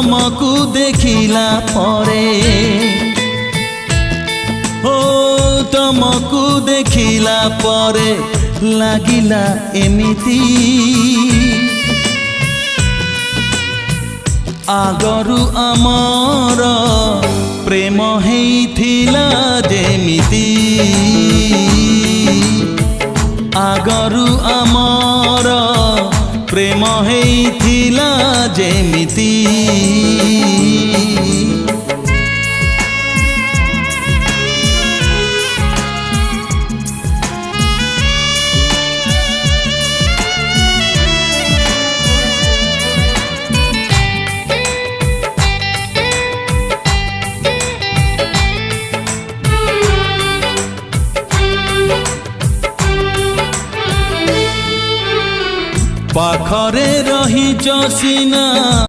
तुमको देखिला परे ओ तुमको देखिला परे लागिला एमिति आगरु आमर प्रेम हेइथिला जेमिति आगरु आमर प्रेम हेइथिला जेमिति पाखरे रही सिना